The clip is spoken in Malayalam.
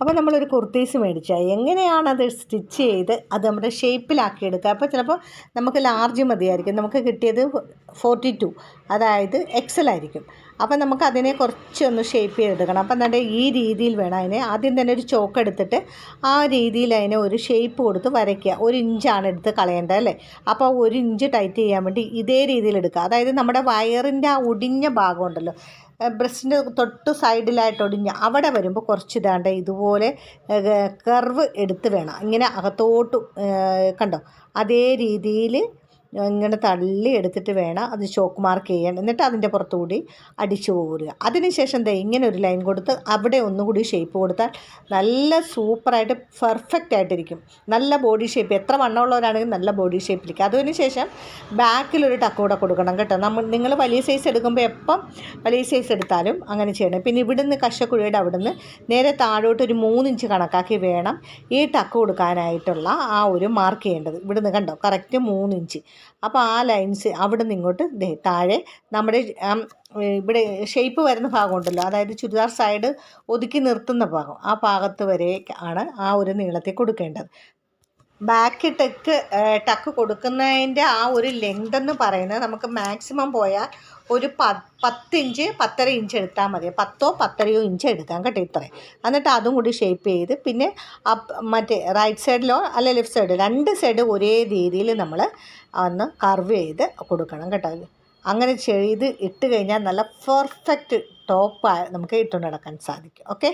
അപ്പോൾ നമ്മളൊരു കുർത്തീസ് മേടിച്ചാൽ എങ്ങനെയാണത് സ്റ്റിച്ച് ചെയ്ത് അത് നമ്മുടെ ഷേപ്പിലാക്കിയെടുക്കുക. അപ്പോൾ ചിലപ്പോൾ നമുക്ക് ലാർജ് മതിയായിരിക്കും, നമുക്ക് കിട്ടിയത് 42, അതായത് എക്സൽ ആയിരിക്കും. അപ്പം നമുക്ക് അതിനെ കുറച്ചൊന്ന് ഷേപ്പ് ചെയ്തെടുക്കണം. അപ്പം എന്നിട്ട് ഈ രീതിയിൽ വേണം അതിനെ ആദ്യം തന്നെ ഒരു ചോക്ക് എടുത്തിട്ട് ആ രീതിയിൽ അതിനെ ഒരു ഷേപ്പ് കൊടുത്ത് വരയ്ക്കുക. 1 ഇഞ്ചാണ് എടുത്ത് കളയേണ്ടത് അല്ലേ. അപ്പോൾ 1 ഇഞ്ച് ടൈറ്റ് ചെയ്യാൻ വേണ്ടി ഇതേ രീതിയിൽ എടുക്കുക. അതായത് നമ്മുടെ വയറിൻ്റെ ആ ഒടിഞ്ഞ ഭാഗം ഉണ്ടല്ലോ, ബ്രസ്റ്റിൻ്റെ തൊട്ട് സൈഡിലായിട്ട് ഒടിഞ്ഞ അവിടെ വരുമ്പോൾ കുറച്ച് ഇതാണ്ട് ഇതുപോലെ കർവ് എടുത്ത് വേണം ഇങ്ങനെ അകത്തോട്ട് കണ്ടോ അതേ രീതിയിൽ ഇങ്ങനെ തള്ളി എടുത്തിട്ട് വേണം അത് ചോക്ക് മാർക്ക് ചെയ്യാൻ. എന്നിട്ട് അതിൻ്റെ പുറത്തുകൂടി അടിച്ചു പോരുക. അതിനുശേഷം ദേ ഇങ്ങനെ ഒരു ലൈൻ കൊടുത്ത് അവിടെ ഒന്നുകൂടി ഷേപ്പ് കൊടുത്താൽ നല്ല സൂപ്പറായിട്ട് പെർഫെക്റ്റ് ആയിട്ടിരിക്കും. നല്ല ബോഡി ഷേപ്പ്, എത്ര വണ്ണമുള്ളവരാണെങ്കിൽ നല്ല ബോഡി ഷേപ്പിലിരിക്കും. അതിനുശേഷം ബാക്കിലൊരു ടക്ക് കൂടെ കൊടുക്കണം കേട്ടോ. നിങ്ങൾ വലിയ സൈസ് എടുക്കുമ്പോൾ എപ്പം വലിയ സൈസ് എടുത്താലും അങ്ങനെ ചെയ്യണം. പിന്നെ ഇവിടുന്ന് കശക്കുഴിയുടെ അവിടുന്ന് നേരെ താഴോട്ട് ഒരു 3 ഇഞ്ച് കണക്കാക്കി വേണം ഈ ടക്ക് കൊടുക്കാനായിട്ടുള്ള ആ ഒരു മാർക്ക് ചെയ്യേണ്ടത്. ഇവിടുന്ന് കണ്ടോ കറക്റ്റ് 3 ഇഞ്ച്. അപ്പോൾ ആ ലൈൻസ് അവിടെ നിന്ന് ഇങ്ങോട്ട് താഴെ നമ്മുടെ ഇവിടെ ഷേപ്പ് വരുന്ന ഭാഗമുണ്ടല്ലോ, അതായത് ചുരിദാർ സൈഡ് ഒതുക്കി നിർത്തുന്ന ഭാഗം, ആ ഭാഗത്ത് വരെ ആണ് ആ ഒരു നീളത്തിൽ കൊടുക്കേണ്ടത്. ബാക്ക് ടക്ക് കൊടുക്കുന്നതിൻ്റെ ആ ഒരു ലെങ്ത് എന്ന് പറയുന്നത് നമുക്ക് മാക്സിമം പോയാൽ ഒരു 10 ഇഞ്ച് 10.5 ഇഞ്ച് എടുത്താൽ മതി. 10 10.5 ഇഞ്ച് എടുക്കാം കേട്ടോ, ഇത്രയും. എന്നിട്ട് അതും കൂടി ഷേപ്പ് ചെയ്ത് പിന്നെ മറ്റേ റൈറ്റ് സൈഡിലോ അല്ല ലെഫ്റ്റ് സൈഡിലോ 2 സൈഡ് ഒരേ രീതിയിൽ നമ്മൾ ഒന്ന് കർവ് ചെയ്ത് കൊടുക്കണം കേട്ടോ. അങ്ങനെ ചെയ്ത് ഇട്ട് കഴിഞ്ഞാൽ നല്ല പെർഫെക്റ്റ് ടോപ്പ് നമുക്ക് ഇട്ടുകൊണ്ട് നടക്കാൻ സാധിക്കും. ഓക്കെ.